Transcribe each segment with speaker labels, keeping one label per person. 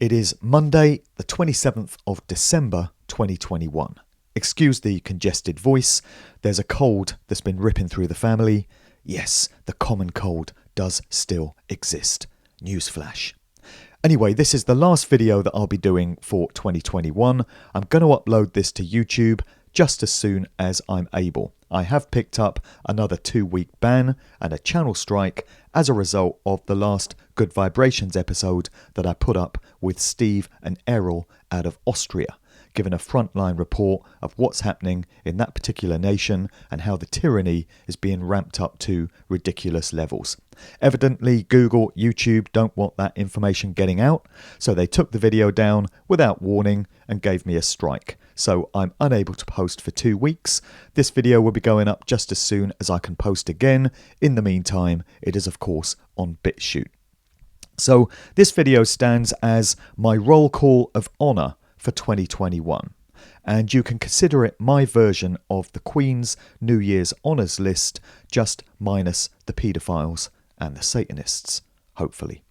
Speaker 1: It is Monday, the 27th of December 2021. Excuse the congested voice, there's a cold that's been ripping through the family. Yes, the common cold does still exist. Newsflash. Anyway, this is the last video that I'll be doing for 2021. I'm going to upload this to YouTube just as soon as I'm able. I have picked up another 2-week ban and a channel strike as a result of the last Good Vibrations episode that I put up with Steve and Errol out of Austria, giving a frontline report of what's happening in that particular nation and how the tyranny is being ramped up to ridiculous levels. Evidently, Google, YouTube don't want that information getting out, so they took the video down without warning and gave me a strike. So I'm unable to post for 2 weeks. This video will be going up just as soon as I can post again. In the meantime, it is of course on BitChute. So this video stands as my roll call of honour for 2021, and you can consider it my version of the Queen's New Year's honours list, just minus the paedophiles and the Satanists, hopefully.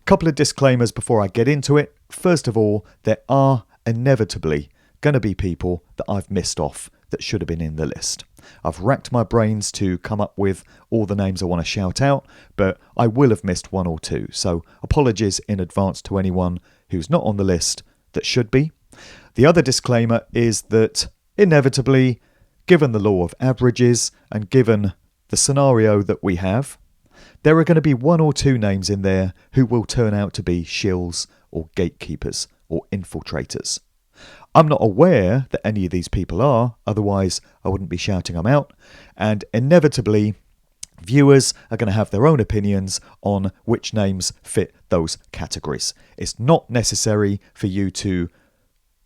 Speaker 1: Couple of disclaimers before I get into it. First of all, there are inevitably going to be people that I've missed off that should have been in the list. I've racked my brains to come up with all the names I want to shout out, but I will have missed one or two, so apologies in advance to anyone who's not on the list that should be. The other disclaimer is that inevitably, given the law of averages and given the scenario that we have, there are going to be one or two names in there who will turn out to be shills or gatekeepers or infiltrators. I'm not aware that any of these people are, otherwise I wouldn't be shouting them out, and inevitably viewers are going to have their own opinions on which names fit those categories. It's not necessary for you to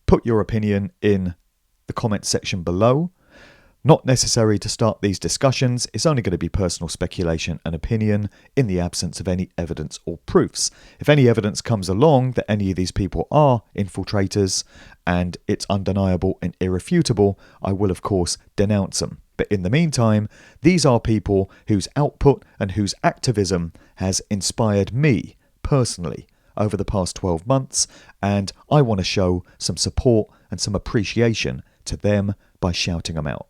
Speaker 1: put your opinion in the comment section below. Not necessary to start these discussions. It's only going to be personal speculation and opinion in the absence of any evidence or proofs. If any evidence comes along that any of these people are infiltrators and it's undeniable and irrefutable, I will of course denounce them. But in the meantime, these are people whose output and whose activism has inspired me personally over the past 12 months, and I want to show some support and some appreciation to them by shouting them out.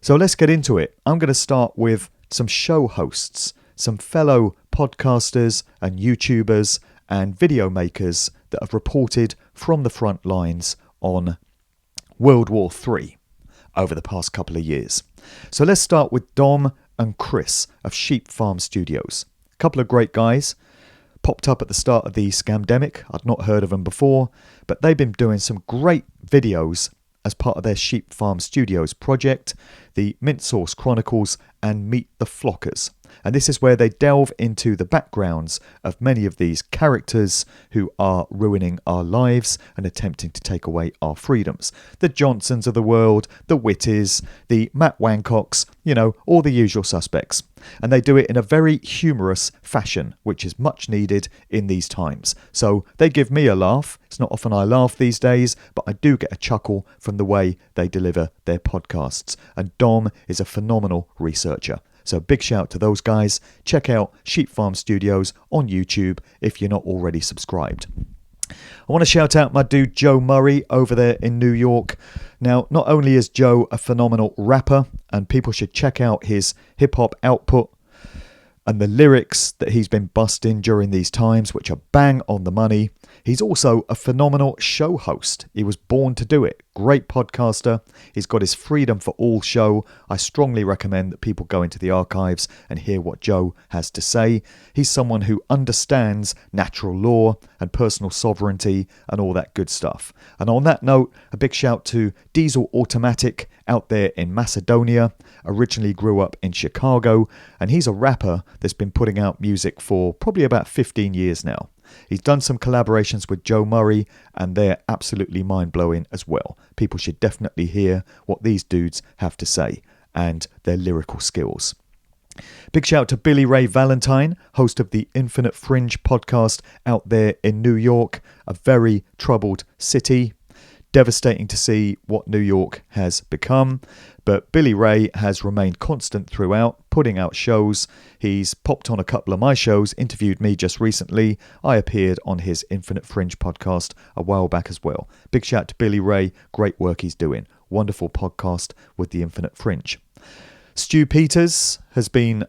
Speaker 1: So let's get into it. I'm going to start with some show hosts, some fellow podcasters and YouTubers and video makers that have reported from the front lines on World War III over the past couple of years. So let's start with Dom and Chris of Sheep Farm Studios. A couple of great guys. Popped up at the start of the scamdemic. I'd not heard of them before, but they've been doing some great videos as part of their Sheep Farm Studios project, the Mint Sauce Chronicles and Meet the Flockers. And this is where they delve into the backgrounds of many of these characters who are ruining our lives and attempting to take away our freedoms. The Johnstons of the world, the Whitties, the Matt Wancocks, all the usual suspects. And they do it in a very humorous fashion, which is much needed in these times. So they give me a laugh. It's not often I laugh these days, but I do get a chuckle from the way they deliver their podcasts. And Dom is a phenomenal researcher. So big shout to those guys. Check out Sheep Farm Studios on YouTube if you're not already subscribed. I want to shout out my dude Joe Murray over there in New York. Now, not only is Joe a phenomenal rapper, and people should check out his hip-hop output and the lyrics that he's been busting during these times, which are bang on the money. He's also a phenomenal show host. He was born to do it. Great podcaster. He's got his Freedom for All show. I strongly recommend that people go into the archives and hear what Joe has to say. He's someone who understands natural law and personal sovereignty and all that good stuff. And on that note, a big shout to Diesel Automatic out there in Macedonia. Originally grew up in Chicago, and he's a rapper that's been putting out music for probably about 15 years now. He's done some collaborations with Joe Murray, and they're absolutely mind-blowing as well. People should definitely hear what these dudes have to say and their lyrical skills. Big shout to Billy Ray Valentine, host of the Infinite Fringe podcast out there in New York, a very troubled city. Devastating to see what New York has become, but Billy Ray has remained constant throughout, putting out shows. He's popped on a couple of my shows, interviewed me just recently. I appeared on his Infinite Fringe podcast a while back as well. Big shout to Billy Ray, great work he's doing. Wonderful podcast with the Infinite Fringe. Stu Peters has been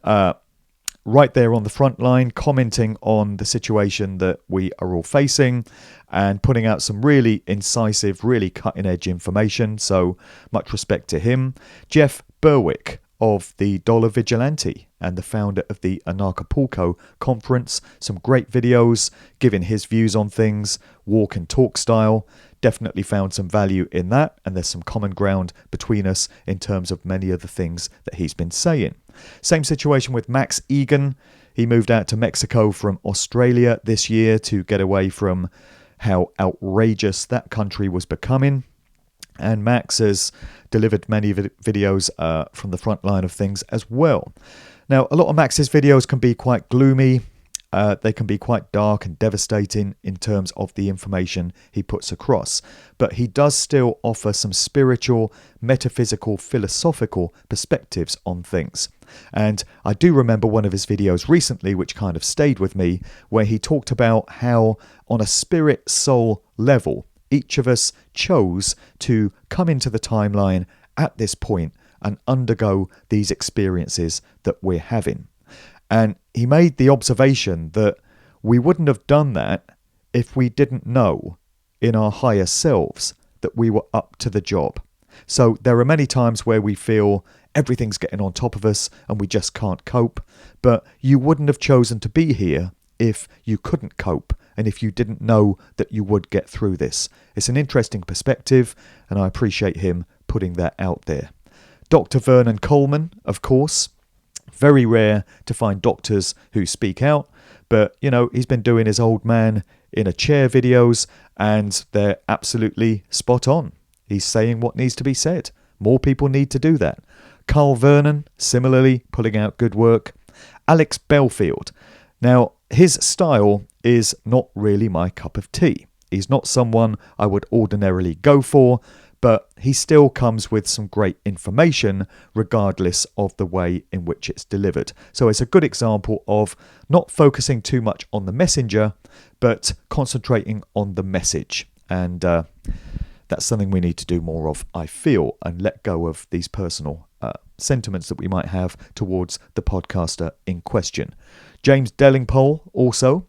Speaker 1: right there on the front line, commenting on the situation that we are all facing and putting out some really incisive, really cutting-edge information. So much respect to him. Jeff Berwick of the Dollar Vigilante and the founder of the Anarchapulco conference. Some great videos giving his views on things, walk and talk style. Definitely found some value in that, and there's some common ground between us in terms of many of the things that he's been saying. Same situation with Max Egan. He moved out to Mexico from Australia this year to get away from how outrageous that country was becoming. And Max has delivered many videos from the front line of things as well. Now, a lot of Max's videos can be quite gloomy. They can be quite dark and devastating in terms of the information he puts across. But he does still offer some spiritual, metaphysical, philosophical perspectives on things. And I do remember one of his videos recently, which kind of stayed with me, where he talked about how on a spirit soul level, each of us chose to come into the timeline at this point and undergo these experiences that we're having. And he made the observation that we wouldn't have done that if we didn't know in our higher selves that we were up to the job. So there are many times where we feel everything's getting on top of us and we just can't cope. But you wouldn't have chosen to be here if you couldn't cope and if you didn't know that you would get through this. It's an interesting perspective, and I appreciate him putting that out there. Dr. Vernon Coleman, of course. Very rare to find doctors who speak out, but, you know, he's been doing his old man in a chair videos, and they're absolutely spot on. He's saying what needs to be said. More people need to do that. Carl Vernon, similarly, pulling out good work. Alex Bellfield. Now, his style is not really my cup of tea. He's not someone I would ordinarily go for, but he still comes with some great information regardless of the way in which it's delivered. So it's a good example of not focusing too much on the messenger, but concentrating on the message. And that's something we need to do more of, I feel, and let go of these personal sentiments that we might have towards the podcaster in question. James Dellingpole also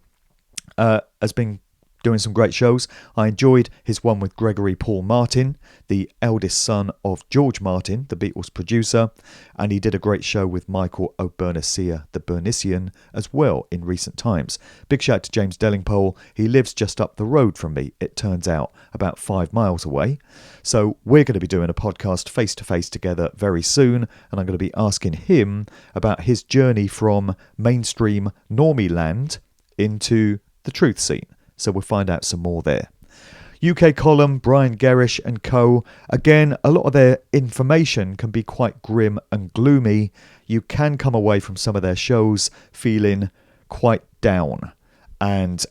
Speaker 1: has been doing some great shows. I enjoyed his one with Gregory Paul Martin, the eldest son of George Martin, the Beatles producer, and he did a great show with Michael O'Bernisia, the Bernician, as well in recent times. Big shout to James Dellingpole. He lives just up the road from me, it turns out, about 5 miles away. So we're going to be doing a podcast face-to-face together very soon, and I'm going to be asking him about his journey from mainstream normie land into the truth scene. So we'll find out some more there. UK column, Brian Gerrish and co. Again, a lot of their information can be quite grim and gloomy. You can come away from some of their shows feeling quite down, and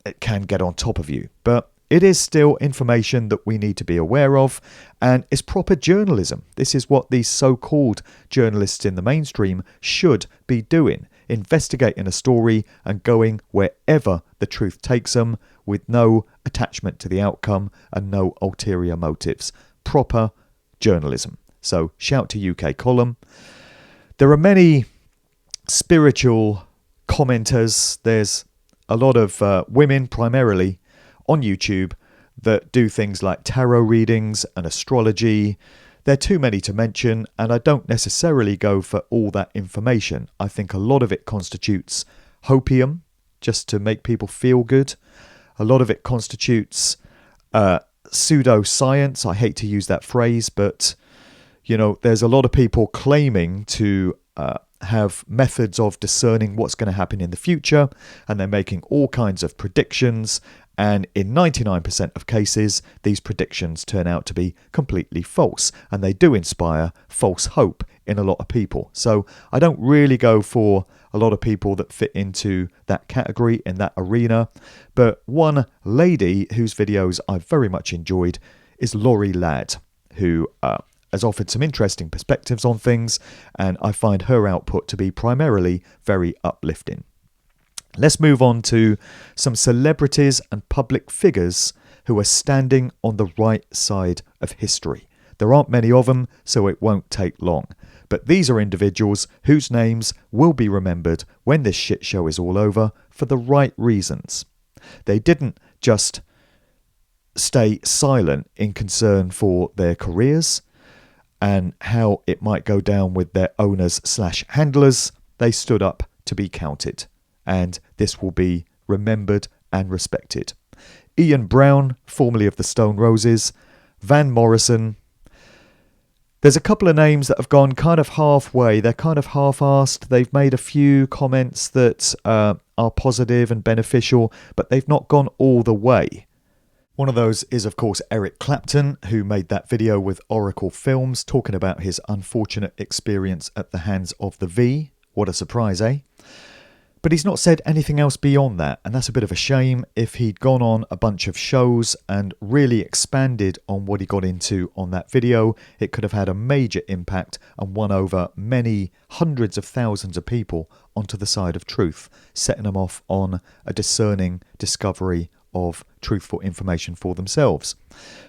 Speaker 1: it can get on top of you. But it is still information that we need to be aware of, and it's proper journalism. This is what these so-called journalists in the mainstream should be doing. Investigating a story and going wherever the truth takes them with no attachment to the outcome and no ulterior motives. Proper journalism. So shout to UK column. There are many spiritual commenters. There's a lot of women primarily on YouTube that do things like tarot readings and astrology. They're too many to mention, and I don't necessarily go for all that information. I think a lot of it constitutes hopium, just to make people feel good. A lot of it constitutes pseudoscience. I hate to use that phrase, but, you know, there's a lot of people claiming to have methods of discerning what's going to happen in the future, and they're making all kinds of predictions. And in 99% of cases, these predictions turn out to be completely false. And they do inspire false hope in a lot of people. So I don't really go for a lot of people that fit into that category, in that arena. But one lady whose videos I've very much enjoyed is Laurie Ladd, who has offered some interesting perspectives on things, and I find her output to be primarily very uplifting. Let's move on to some celebrities and public figures who are standing on the right side of history. There aren't many of them, so it won't take long. But these are individuals whose names will be remembered when this shit show is all over for the right reasons. They didn't just stay silent in concern for their careers and how it might go down with their owners/handlers. They stood up to be counted, and this will be remembered and respected. Ian Brown, formerly of the Stone Roses, Van Morrison. There's a couple of names that have gone kind of halfway. They're kind of half-assed. They've made a few comments that are positive and beneficial, but they've not gone all the way. One of those is, of course, Eric Clapton, who made that video with Oracle Films talking about his unfortunate experience at the hands of the V. What a surprise, eh? But he's not said anything else beyond that, and that's a bit of a shame. If he'd gone on a bunch of shows and really expanded on what he got into on that video, it could have had a major impact and won over many hundreds of thousands of people onto the side of truth, setting them off on a discerning discovery of truthful information for themselves.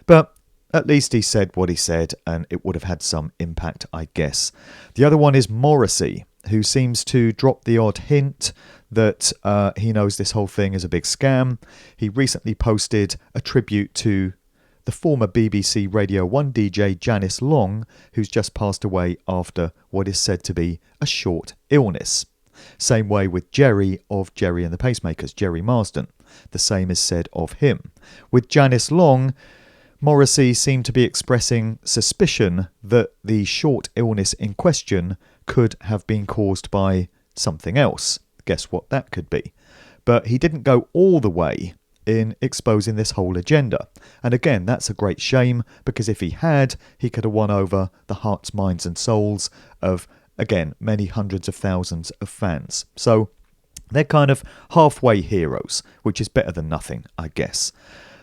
Speaker 1: But at least he said what he said, and it would have had some impact, I guess. The other one is Morrissey, who seems to drop the odd hint that he knows this whole thing is a big scam. He recently posted a tribute to the former BBC Radio 1 DJ Janice Long, who's just passed away after what is said to be a short illness. Same way with Jerry of Jerry and the Pacemakers, Jerry Marsden. The same is said of him. With Janice Long, Morrissey seemed to be expressing suspicion that the short illness in question could have been caused by something else. Guess what that could be. But he didn't go all the way in exposing this whole agenda. And again, that's a great shame, because if he had, he could have won over the hearts, minds and souls of, again, many hundreds of thousands of fans. So they're kind of halfway heroes, which is better than nothing, I guess.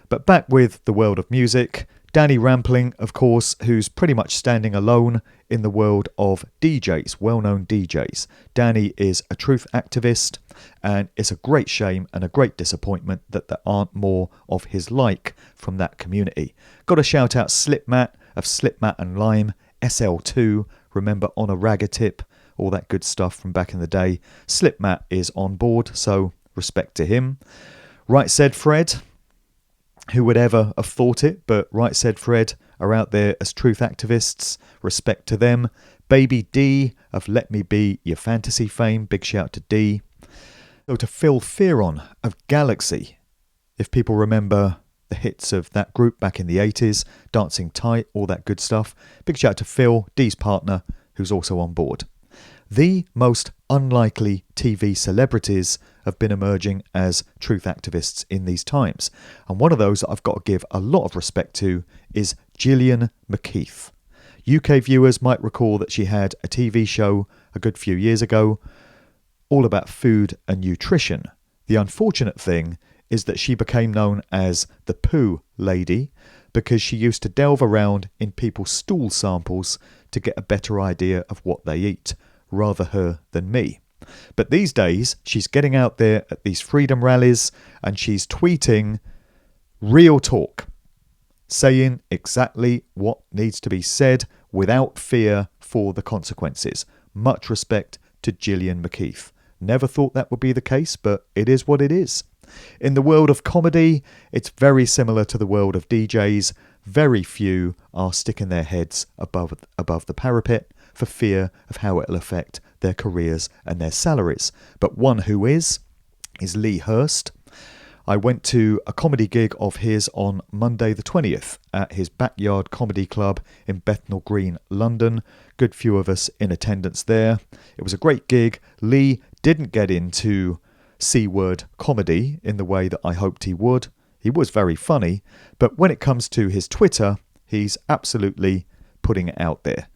Speaker 1: But back with the world of music, Danny Rampling, of course, who's pretty much standing alone in the world of DJs, well-known DJs. Danny is a truth activist, and it's a great shame and a great disappointment that there aren't more of his like from that community. Got to shout out Slipmatt of Slipmatt and Lime, SL2, remember On a Ragger Tip, all that good stuff from back in the day. Slipmatt is on board, so respect to him. Right Said Fred. Who would ever have thought it, but Right Said Fred are out there as truth activists. Respect to them. Baby D of Let Me Be Your Fantasy fame. Big shout to D. So to Phil Fearon of Galaxy. If people remember the hits of that group back in the 80s, Dancing Tight, all that good stuff. Big shout to Phil, D's partner, who's also on board. The most unlikely TV celebrities have been emerging as truth activists in these times. And one of those that I've got to give a lot of respect to is Gillian McKeith. UK viewers might recall that she had a TV show a good few years ago all about food and nutrition. The unfortunate thing is that she became known as the Poo Lady because she used to delve around in people's stool samples to get a better idea of what they eat. Rather her than me. But these days, she's getting out there at these freedom rallies and she's tweeting real talk, saying exactly what needs to be said without fear for the consequences. Much respect to Gillian McKeith. Never thought that would be the case, but it is what it is. In the world of comedy, it's very similar to the world of DJs. Very few are sticking their heads above the parapet for fear of how it'll affect their careers and their salaries. But one who is Lee Hurst. I went to a comedy gig of his on Monday the 20th at his Backyard Comedy Club in Bethnal Green, London. Good few of us in attendance there. It was a great gig. Lee didn't get into C-word comedy in the way that I hoped he would. He was very funny, but when it comes to his Twitter, he's absolutely putting it out there.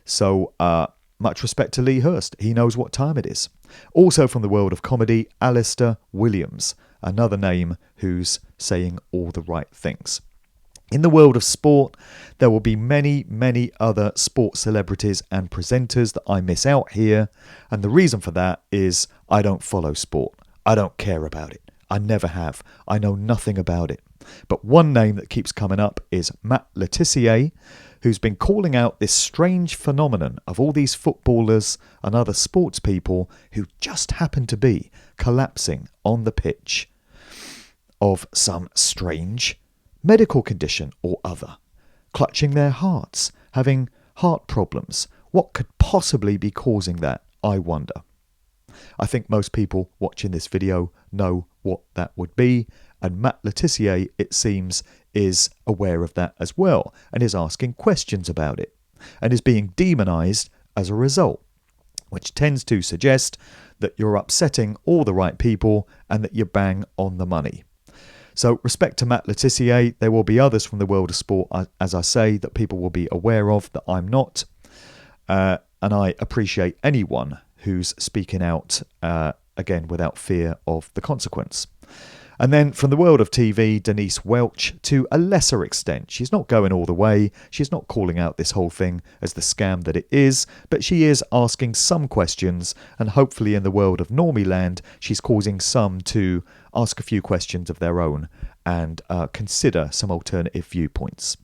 Speaker 1: So much respect to Lee Hurst. He knows what time it is. Also from the world of comedy, Alistair Williams, another name who's saying all the right things. In the world of sport, there will be many, many other sports celebrities and presenters that I miss out here. And the reason for that is I don't follow sport. I don't care about it. I never have. I know nothing about it. But one name that keeps coming up is Matt Le Tissier, who's been calling out this strange phenomenon of all these footballers and other sports people who just happen to be collapsing on the pitch of some strange medical condition or other, clutching their hearts, having heart problems. What could possibly be causing that, I wonder? I think most people watching this video know what that would be, and Matt Le Tissier, it seems, is aware of that as well, and is asking questions about it, and is being demonised as a result, which tends to suggest that you're upsetting all the right people and that you're bang on the money. So respect to Matt Le Tissier. There will be others from the world of sport, as I say, that people will be aware of that I'm not. And I appreciate anyone who's speaking out, again, without fear of the consequence. And then from the world of TV, Denise Welch, to a lesser extent. She's not going all the way. She's not calling out this whole thing as the scam that it is, but she is asking some questions, and hopefully in the world of Normie Land, she's causing some to ask a few questions of their own and consider some alternative viewpoints.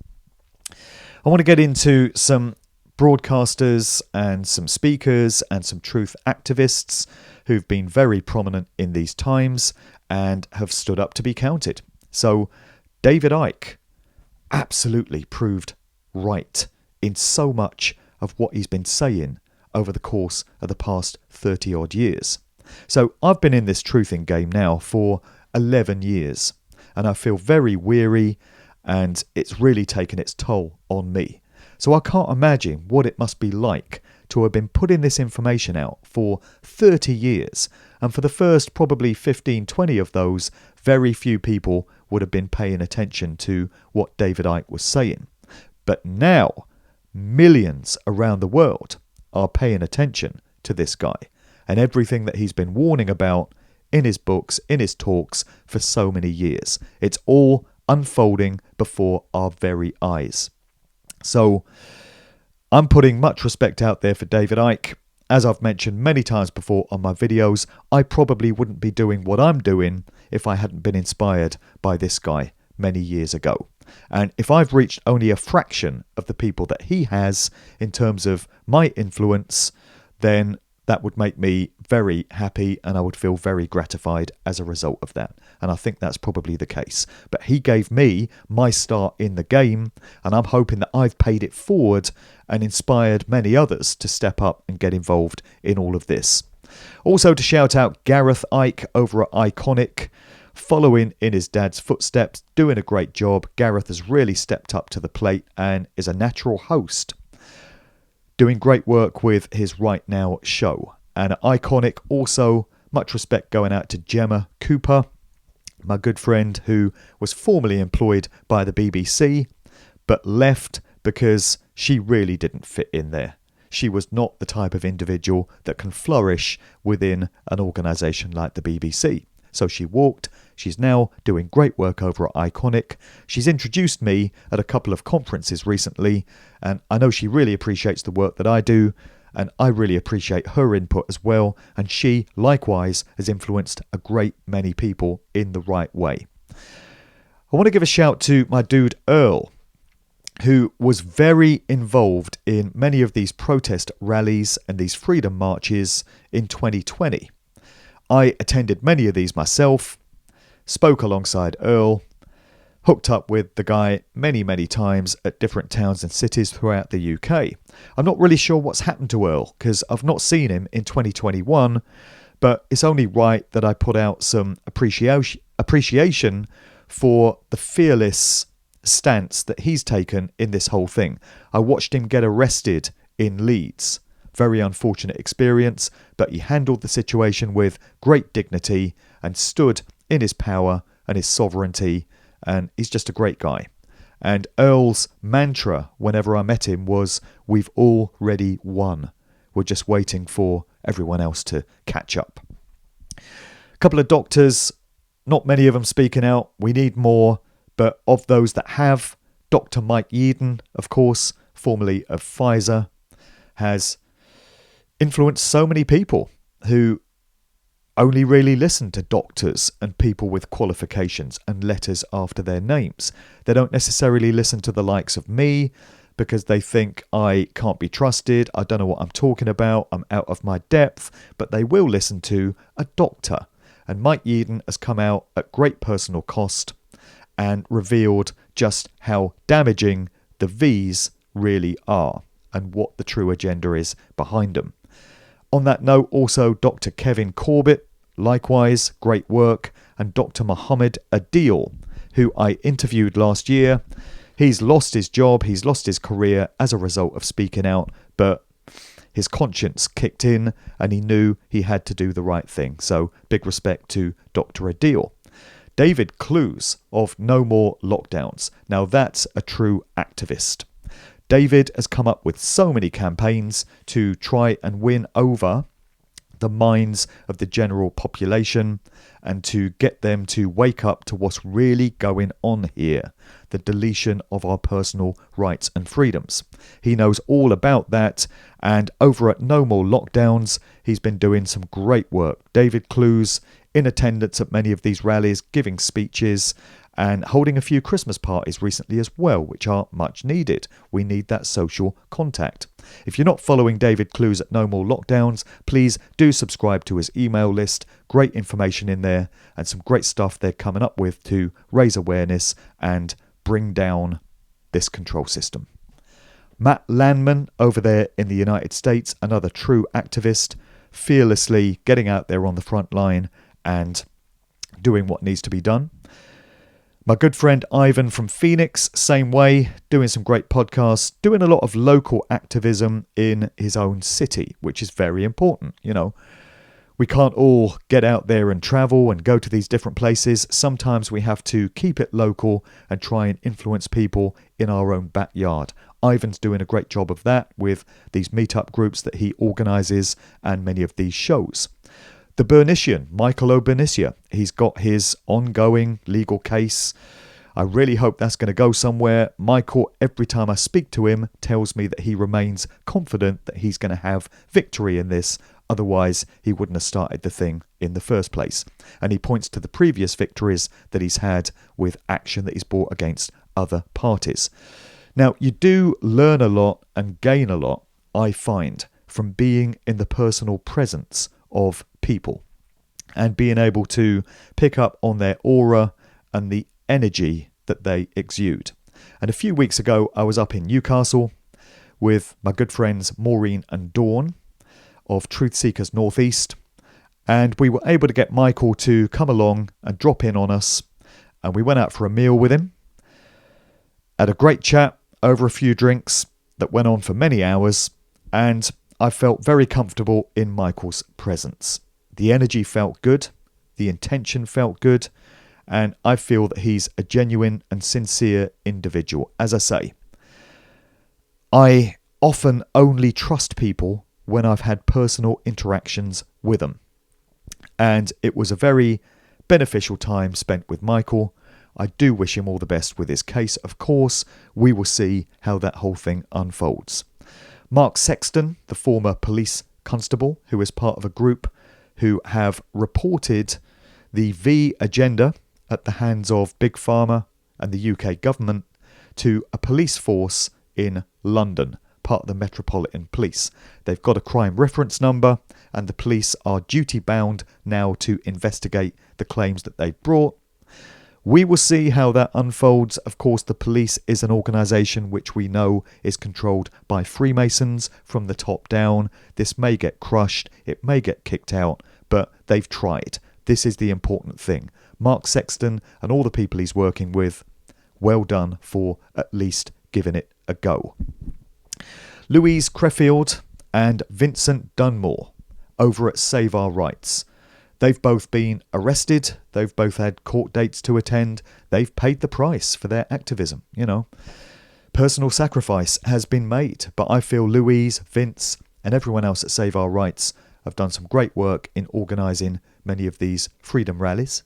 Speaker 1: I want to get into some broadcasters and some speakers and some truth activists who've been very prominent in these times and have stood up to be counted. So David Ike absolutely proved right in so much of what he's been saying over the course of the past 30 odd years. So I've been in this truthing game now for 11 years and I feel very weary and it's really taken its toll on me. So I can't imagine what it must be like to have been putting this information out for 30 years. And for the first probably 15, 20 of those, very few people would have been paying attention to what David Ike was saying. But now, millions around the world are paying attention to this guy and everything that he's been warning about in his books, in his talks for so many years. It's all unfolding before our very eyes. So I'm putting much respect out there for David Ike. As I've mentioned many times before on my videos, I probably wouldn't be doing what I'm doing if I hadn't been inspired by this guy many years ago. And if I've reached only a fraction of the people that he has in terms of my influence, then that would make me very happy and I would feel very gratified as a result of that. And I think that's probably the case. But he gave me my start in the game and I'm hoping that I've paid it forward and inspired many others to step up and get involved in all of this. Also to shout out Gareth Ike over at Iconic, following in his dad's footsteps, doing a great job. Gareth has really stepped up to the plate and is a natural host, doing great work with his Right Now show. And at Iconic also, much respect going out to Gemma Cooper, my good friend who was formerly employed by the BBC, but left because she really didn't fit in there. She was not the type of individual that can flourish within an organisation like the BBC. So she walked. She's now doing great work over at Iconic. She's introduced me at a couple of conferences recently, and I know she really appreciates the work that I do, and I really appreciate her input as well, and she, likewise, has influenced a great many people in the right way. I want to give a shout to my dude Earl, who was very involved in many of these protest rallies and these freedom marches in 2020. I attended many of these myself, spoke alongside Earl, hooked up with the guy many, many times at different towns and cities throughout the UK. I'm not really sure what's happened to Earl because I've not seen him in 2021, but it's only right that I put out some appreciation for the fearless stance that he's taken in this whole thing. I watched him get arrested in Leeds. Very unfortunate experience, but he handled the situation with great dignity and stood in his power and his sovereignty, and he's just a great guy. And Earl's mantra whenever I met him was, "We've already won. We're just waiting for everyone else to catch up." A couple of doctors, not many of them speaking out. We need more, but of those that have, Dr. Mike Yeadon, of course, formerly of Pfizer, has influenced so many people who only really listen to doctors and people with qualifications and letters after their names. They don't necessarily listen to the likes of me because they think I can't be trusted, I don't know what I'm talking about, I'm out of my depth, but they will listen to a doctor. And Mike Yeadon has come out at great personal cost and revealed just how damaging the V's really are and what the true agenda is behind them. On that note, also Dr. Kevin Corbett, likewise, great work, and Dr. Mohammed Adil, who I interviewed last year. He's lost his job, he's lost his career as a result of speaking out, but his conscience kicked in and he knew he had to do the right thing. So big respect to Dr. Adil. David Clues of No More Lockdowns. Now that's a true activist. David has come up with so many campaigns to try and win over the minds of the general population and to get them to wake up to what's really going on here, the deletion of our personal rights and freedoms. He knows all about that, and over at No More Lockdowns, he's been doing some great work. David Clues in attendance at many of these rallies, giving speeches and holding a few Christmas parties recently as well, which are much needed. We need that social contact. If you're not following David Clues at No More Lockdowns, please do subscribe to his email list. Great information in there and some great stuff they're coming up with to raise awareness and bring down this control system. Matt Landman over there in the United States, another true activist, fearlessly getting out there on the front line and doing what needs to be done. My good friend Ivan from Phoenix, same way, doing some great podcasts, doing a lot of local activism in his own city, which is very important. You know, we can't all get out there and travel and go to these different places. Sometimes we have to keep it local and try and influence people in our own backyard. Ivan's doing a great job of that with these meetup groups that he organises and many of these shows. The Bernician, Michael O'Bernicia, he's got his ongoing legal case. I really hope that's going to go somewhere. Michael, every time I speak to him, tells me that he remains confident that he's going to have victory in this. Otherwise, he wouldn't have started the thing in the first place. And he points to the previous victories that he's had with action that he's brought against other parties. Now, you do learn a lot and gain a lot, I find, from being in the personal presence of people and being able to pick up on their aura and the energy that they exude. And a few weeks ago, I was up in Newcastle with my good friends Maureen and Dawn of Truth Seekers Northeast, and we were able to get Michael to come along and drop in on us, and we went out for a meal with him, had a great chat over a few drinks that went on for many hours, and I felt very comfortable in Michael's presence. The energy felt good, the intention felt good, and I feel that he's a genuine and sincere individual. As I say, I often only trust people when I've had personal interactions with them. And it was a very beneficial time spent with Michael. I do wish him all the best with his case, of course. We will see how that whole thing unfolds. Mark Sexton, the former police constable, who is part of a group who have reported the V agenda at the hands of Big Pharma and the UK government to a police force in London, part of the Metropolitan Police. They've got a crime reference number and the police are duty bound now to investigate the claims that they've brought. We will see how that unfolds. Of course, the police is an organisation which we know is controlled by Freemasons from the top down. This may get crushed, it may get kicked out, but they've tried. This is the important thing. Mark Sexton and all the people he's working with, well done for at least giving it a go. Louise Creffield and Vincent Dunmore over at Save Our Rights. They've both been arrested. They've both had court dates to attend. They've paid the price for their activism. You know, personal sacrifice has been made. But I feel Louise, Vince and everyone else at Save Our Rights have done some great work in organising many of these freedom rallies.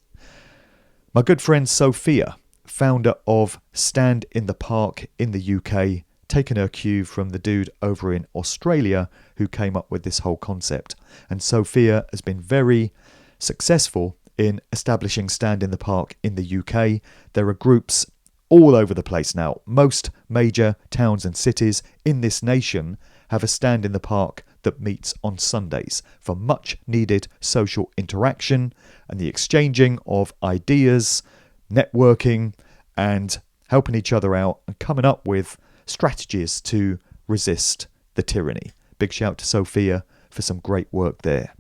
Speaker 1: My good friend Sophia founder of Stand in the Park in the UK, taking her cue from the dude over in Australia who came up with this whole concept. And Sophia has been very successful in establishing Stand in the Park in the UK. There are groups all over the place now. Most major towns and cities in this nation have a Stand in the Park that meets on Sundays for much needed social interaction and the exchanging of ideas, networking, and helping each other out and coming up with strategies to resist the tyranny. Big shout to Sophia for some great work there.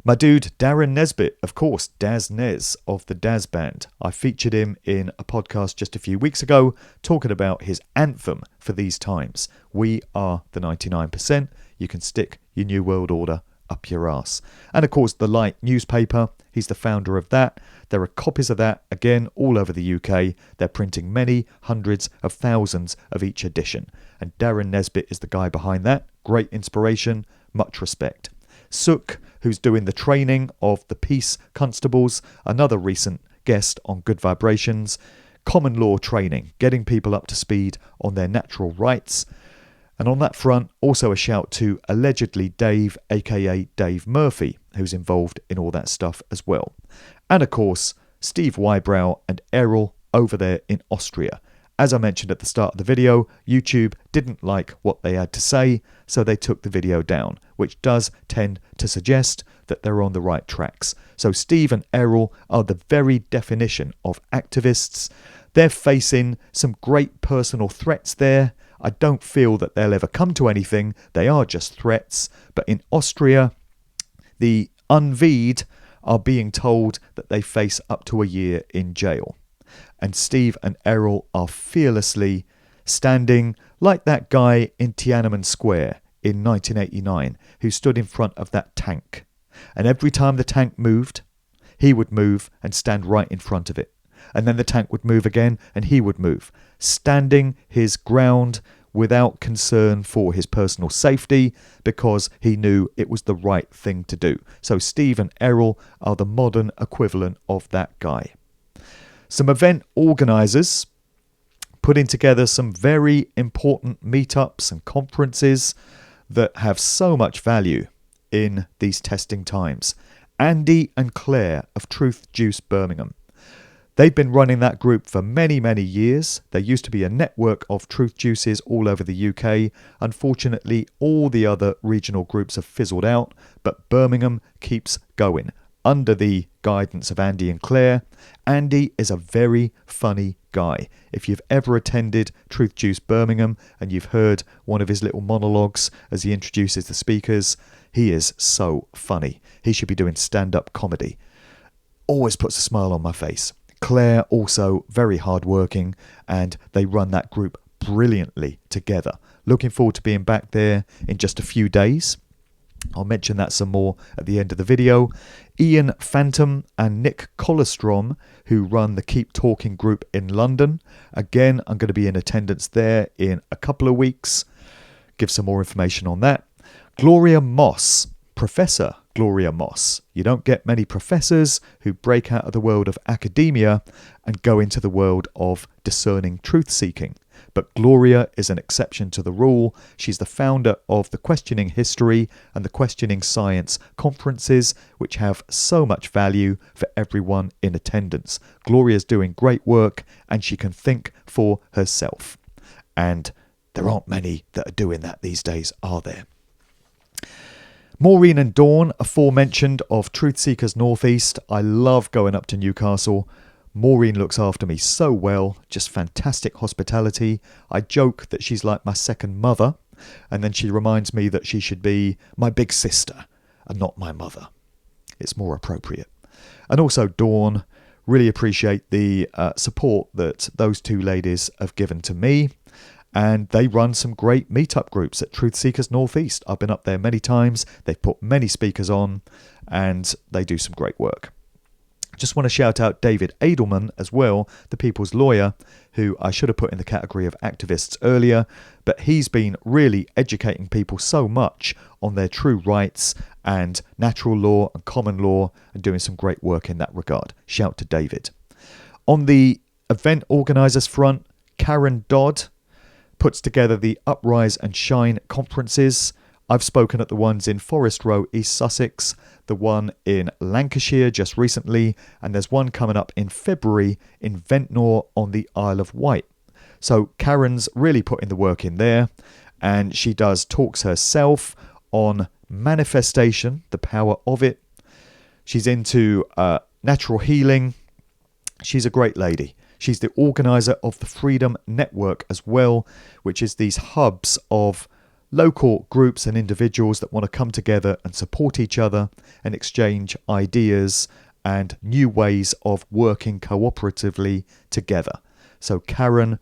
Speaker 1: My dude Darren Nesbitt, of course, Daz Nez of the Daz Band. I featured him in a podcast just a few weeks ago talking about his anthem for these times. We are the 99%. You can stick your New World Order up your arse. And of course, The Light newspaper. He's the founder of that. There are copies of that, again, all over the UK. They're printing many hundreds of thousands of each edition. And Darren Nesbitt is the guy behind that. Great inspiration, much respect. Sook, who's doing the training of the Peace Constables, another recent guest on Good Vibrations. Common law training, getting people up to speed on their natural rights. And on that front, also a shout to allegedly Dave, aka Dave Murphy, who's involved in all that stuff as well. And of course, Steve Wybrow and Errol over there in Austria. As I mentioned at the start of the video, YouTube didn't like what they had to say, so they took the video down, which does tend to suggest that they're on the right tracks. So Steve and Errol are the very definition of activists. They're facing some great personal threats there. I don't feel that they'll ever come to anything. They are just threats. But in Austria, the Unvied are being told that they face up to a year in jail. And Steve and Errol are fearlessly standing like that guy in Tiananmen Square in 1989 who stood in front of that tank. And every time the tank moved, he would move and stand right in front of it. And then the tank would move again and he would move, standing his ground without concern for his personal safety because he knew it was the right thing to do. So Steve and Errol are the modern equivalent of that guy. Some event organisers putting together some very important meetups and conferences that have so much value in these testing times. Andy and Claire of Truth Juice Birmingham. They've been running that group for many, many years. There used to be a network of Truth Juices all over the UK. Unfortunately, all the other regional groups have fizzled out, but Birmingham keeps going under the guidance of Andy and Claire. Andy is a very funny guy. If you've ever attended Truth Juice Birmingham and you've heard one of his little monologues as he introduces the speakers, he is so funny. He should be doing stand-up comedy. Always puts a smile on my face. Claire also very hardworking, and they run that group brilliantly together. Looking forward to being back there in just a few days. I'll mention that some more at the end of the video. Ian Phantom and Nick Colostrom, who run the Keep Talking group in London. Again, I'm going to be in attendance there in a couple of weeks. Give some more information on that. Gloria Moss, Professor Gloria Moss. You don't get many professors who break out of the world of academia and go into the world of discerning truth-seeking. But Gloria is an exception to the rule. She's the founder of the Questioning History and the Questioning Science conferences, which have so much value for everyone in attendance. Gloria's doing great work, and she can think for herself. And there aren't many that are doing that these days, are there? Maureen and Dawn, aforementioned of Truth Seekers Northeast. I love going up to Newcastle. Maureen looks after me so well, just fantastic hospitality. I joke that she's like my second mother, and then she reminds me that she should be my big sister and not my mother. It's more appropriate. And also Dawn, really appreciate the support that those two ladies have given to me. And they run some great meetup groups at Truth Seekers Northeast. I've been up there many times. They've put many speakers on, and they do some great work. Just want to shout out David Edelman as well, the People's Lawyer, who I should have put in the category of activists earlier, but he's been really educating people so much on their true rights and natural law and common law, and doing some great work in that regard. Shout to David. On the event organisers front, Karen Dodd puts together the Uprise and Shine conferences. I've spoken at the ones in Forest Row, East Sussex, the one in Lancashire just recently, and there's one coming up in February in Ventnor on the Isle of Wight. So Karen's really putting the work in there, and she does talks herself on manifestation, the power of it. She's into natural healing. She's a great lady. She's the organiser of the Freedom Network as well, which is these hubs of local groups and individuals that want to come together and support each other and exchange ideas and new ways of working cooperatively together. So Karen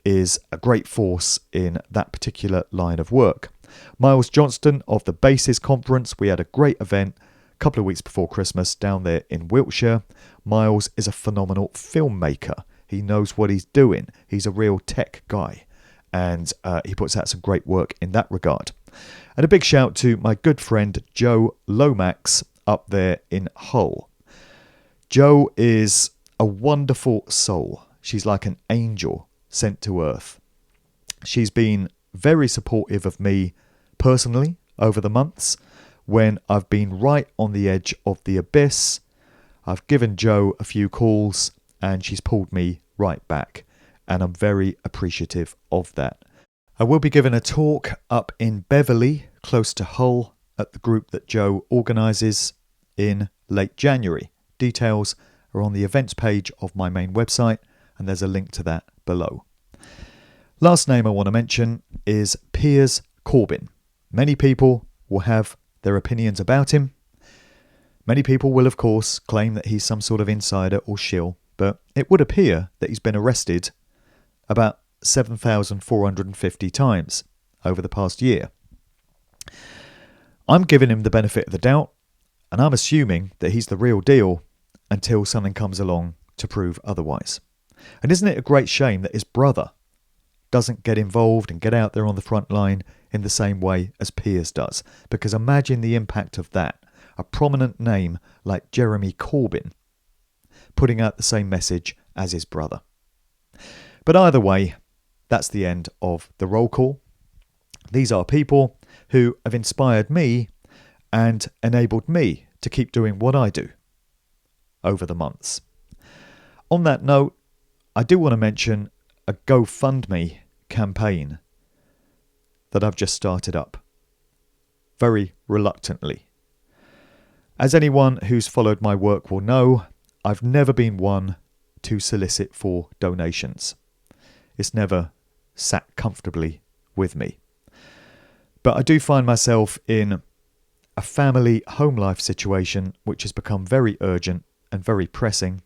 Speaker 1: is a great force in that particular line of work. Miles Johnston of the Bases Conference, we had a great event a couple of weeks before Christmas down there in Wiltshire. Miles is a phenomenal filmmaker. He knows what he's doing. He's a real tech guy. And he puts out some great work in that regard. And a big shout to my good friend Joe Lomax up there in Hull. Joe is a wonderful soul. She's like an angel sent to earth. She's been very supportive of me personally over the months when I've been right on the edge of the abyss. I've given Joe a few calls and she's pulled me right back. And I'm very appreciative of that. I will be giving a talk up in Beverley, close to Hull, at the group that Joe organises in late January. Details are on the events page of my main website, and there's a link to that below. Last name I want to mention is Piers Corbin. Many people will have their opinions about him. Many people will, of course, claim that he's some sort of insider or shill, but it would appear that he's been arrested about 7,450 times over the past year. I'm giving him the benefit of the doubt, and I'm assuming that he's the real deal until something comes along to prove otherwise. And isn't it a great shame that his brother doesn't get involved and get out there on the front line in the same way as Piers does? Because imagine the impact of that. A prominent name like Jeremy Corbyn putting out the same message as his brother. But either way, that's the end of the roll call. These are people who have inspired me and enabled me to keep doing what I do over the months. On that note, I do want to mention a Gofundme campaign that I've just started up, very reluctantly. As anyone who's followed my work will know, I've never been one to solicit for donations. It's never sat comfortably with me. But I do find myself in a family home life situation which has become very urgent and very pressing,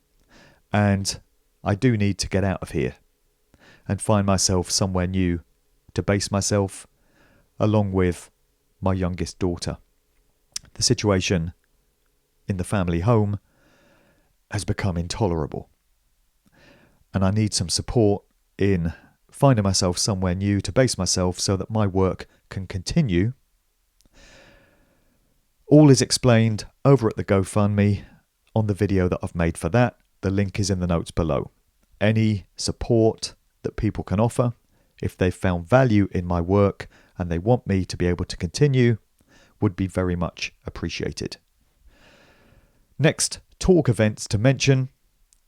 Speaker 1: and I do need to get out of here and find myself somewhere new to base myself, along with my youngest daughter. The situation in the family home has become intolerable, and I need some support in finding myself somewhere new to base myself so that my work can continue. All is explained over at the GoFundMe on the video that I've made for that. The link is in the notes below. Any support that people can offer, if they've found value in my work and they want me to be able to continue, would be very much appreciated. Next talk events to mention.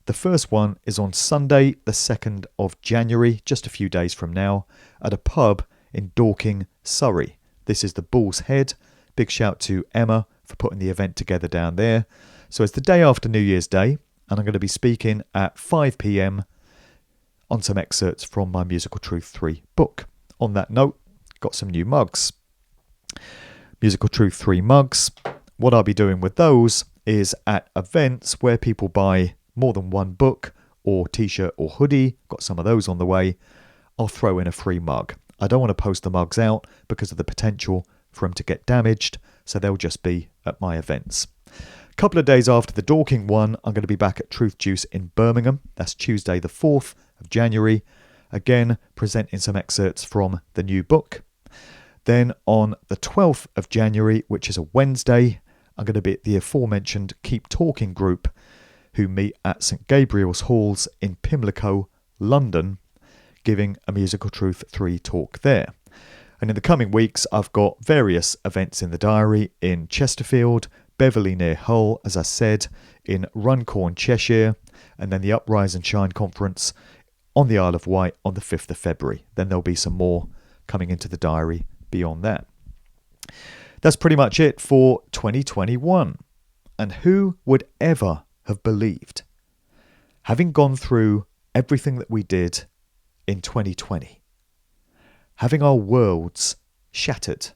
Speaker 1: The first one is on Sunday, the 2nd of January, just a few days from now, at a pub in Dorking, Surrey. This is the Bull's Head. Big shout to Emma for putting the event together down there. So it's the day after New Year's Day, and I'm going to be speaking at 5 p.m. on some excerpts from my Musical Truth 3 book. On that note, got some new mugs. Musical Truth 3 mugs. What I'll be doing with those is at events where people buy more than one book or t-shirt or hoodie, got some of those on the way, I'll throw in a free mug. I don't want to post the mugs out because of the potential for them to get damaged, so they'll just be at my events. A couple of days after the Dorking one, I'm going to be back at Truth Juice in Birmingham. That's Tuesday the 4th of January. Again, presenting some excerpts from the new book. Then on the 12th of January, which is a Wednesday, I'm going to be at the aforementioned Keep Talking group, who meet at St Gabriel's Halls in Pimlico, London, giving a Musical Truth 3 talk there. And in the coming weeks, I've got various events in the diary in Chesterfield, Beverley near Hull, as I said, in Runcorn, Cheshire, and then the Uprise and Shine conference on the Isle of Wight on the 5th of February. Then there'll be some more coming into the diary beyond that. That's pretty much it for 2021. And who would ever have believed, having gone through everything that we did in 2020, having our worlds shattered,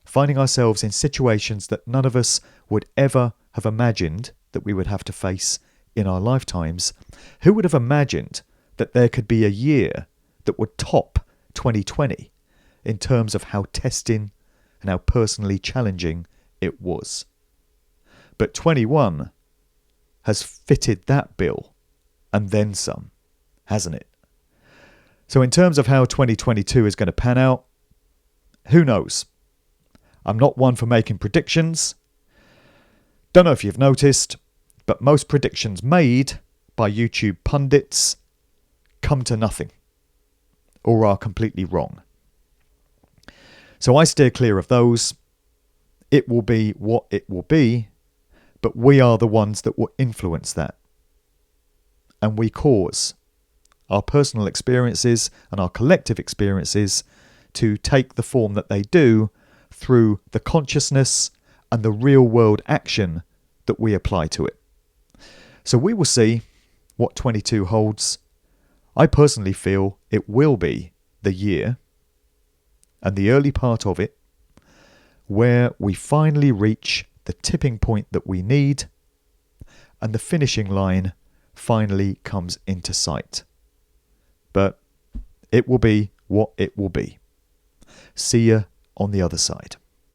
Speaker 1: finding ourselves in situations that none of us would ever have imagined that we would have to face in our lifetimes, who would have imagined that there could be a year that would top 2020 in terms of how testing and how personally challenging it was? But 21 has fitted that bill and then some, hasn't it? So in terms of how 2022 is going to pan out, who knows? I'm not one for making predictions. Don't know if you've noticed, but most predictions made by YouTube pundits come to nothing or are completely wrong. So I steer clear of those. It will be what it will be, but we are the ones that will influence that. And we cause our personal experiences and our collective experiences to take the form that they do through the consciousness and the real world action that we apply to it. So we will see what 22 holds. I personally feel it will be the year and the early part of it where we finally reach the tipping point that we need and the finishing line finally comes into sight. But it will be what it will be. See you on the other side.